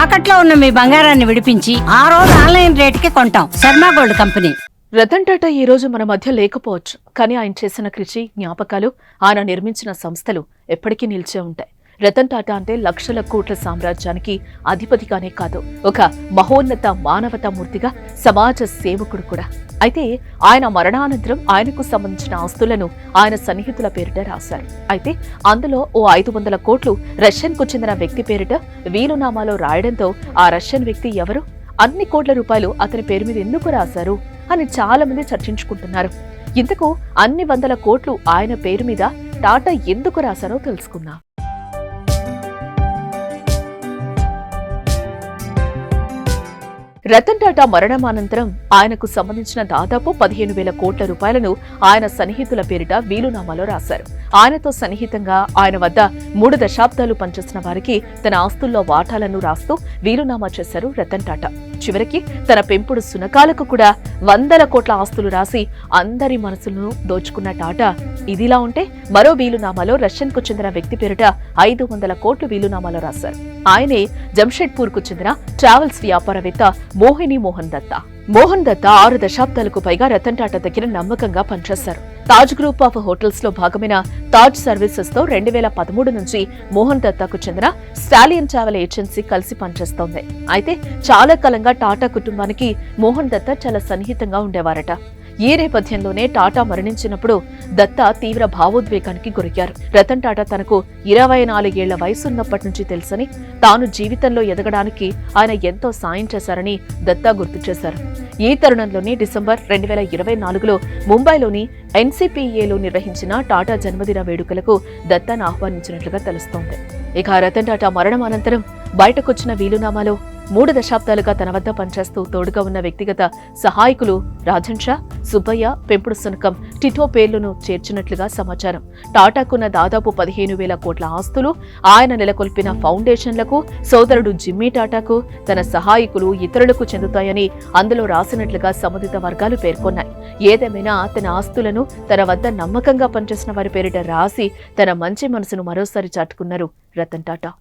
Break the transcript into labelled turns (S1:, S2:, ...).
S1: తాకట్లో ఉన్న మీ బంగారాన్ని విడిపించి ఆ రోజు ఆన్లైన్ రేటుకి కొంటాం. Sharma gold company.
S2: రతన్ టాటా ఈ రోజు మన మధ్య లేకపోవచ్చు, కానీ ఆయన చేసిన కృషి, జ్ఞాపకాలు, ఆయన నిర్మించిన సంస్థలు ఎప్పటికీ నిలిచే ఉంటాయి. రతన్ టాటా అంటే లక్షల కోట్ల సామ్రాజ్యానికి అధిపతిగానే కాదు, ఒక మహోన్నత మానవతా మూర్తిగా, సమాజ సేవకుడు కూడా. అయితే ఆయన మరణానంతరం ఆయనకు సంబంధించిన ఆస్తులను ఆయన సన్నిహితుల పేరిట రాశారు. అయితే అందులో ఓ 500 కోట్లు రష్యన్కు చెందిన వ్యక్తి పేరిట వీలునామాలో రాయడంతో ఆ రష్యన్ వ్యక్తి ఎవరు, అన్ని కోట్ల రూపాయలు అతని పేరు మీద ఎందుకు రాశారు అని చాలా మంది చర్చించుకుంటున్నారు. ఇంతకు అన్ని వందల కోట్లు ఆయన పేరు మీద టాటా ఎందుకు రాశారో తెలుసుకుందాం. రతన్ టాటా మరణానంతరం ఆయనకు సంబంధించిన దాదాపు 15,000 కోట్ల రూపాయలను ఆయన సన్నిహితుల పేరిట వీలునామాలో రాశారు. ఆయనతో సన్నిహితంగా ఆయన వద్ద 3 దశాబ్దాలు పనిచేసిన వారికి తన ఆస్తుల్లో వాటాలను రాస్తూ వీలునామా చేశారు రతన్ టాటా. చివరికి తన పెంపుడు సునకాలకు కూడా 100 కోట్ల ఆస్తులు రాసి అందరి మనసులను దోచుకున్న టాటా ఇదిలా ఉంటే మరో వీలునామాలో రష్యన్ కు చెందిన వ్యక్తి పేరిట 500 కోట్లు వీలునామాలో రాశారు. ఆయనే జంషెడ్పూర్ కు చెందిన ట్రావెల్స్ వ్యాపారవేత్త మోహిని మోహన్ దత్తా. మోహన్ దత్తా 6 దశాబ్దాలకు పైగా రతన్ టాటా దగ్గర నమ్మకంగా పనిచేశారు. తాజ్ గ్రూప్ ఆఫ్ హోటల్స్ లో భాగమైన తాజ్ సర్వీసెస్ తో 2013 నుంచి మోహన్ దత్తాకు చెందిన స్టాలియన్ ట్రావెల్ ఏజెన్సీ కలిసి పనిచేస్తోంది. అయితే చాలా కాలంగా టాటా కుటుంబానికి మోహన్ దత్తా చాలా సన్నిహితంగా ఉండేవారట. ఈ నేపథ్యంలోనే టాటా మరణించినప్పుడు దత్తా తీవ్ర భావోద్వేగానికి గురయ్యారు. రతన్ టాటా తనకు 24 ఏళ్ల వయసున్నప్పటి నుంచి తెలుసని, తాను జీవితంలో ఎదగడానికి ఆయన ఎంతో సాయం చేశారని దత్తా గుర్తు చేశారు. ఈ తరుణంలోనే డిసెంబర్ 2024లో ముంబైలోని ఎన్సీపీఏలో నిర్వహించిన టాటా జన్మదిన వేడుకలకు దత్తాను ఆహ్వానించినట్లుగా తెలుస్తోంది. ఇక రతన్ టాటా మరణానంతరం బయటకొచ్చిన వీలునామాలో 3 దశాబ్దాలుగా తన వద్ద పనిచేస్తూ తోడుగా ఉన్న వ్యక్తిగత సహాయకులు రాజన్ షా, సుబ్బయ్య, పెంపుడు సునకం టిటో పేర్లను చేర్చినట్లుగా సమాచారం. టాటాకున్న దాదాపు 15,000 కోట్ల ఆస్తులు, ఆయన నెలకొల్పిన ఫౌండేషన్లకు, సోదరుడు జిమ్మీ టాటాకు, తన సహాయకులు ఇతరులకు చెందుతాయని అందులో రాసినట్లుగా సంబంధిత వర్గాలు పేర్కొన్నాయి. ఏదేమైనా తన ఆస్తులను తన వద్ద నమ్మకంగా పనిచేసిన వారి పేరిట రాసి తన మంచి మనసును మరోసారి చాటుకున్నారు రతన్ టాటా.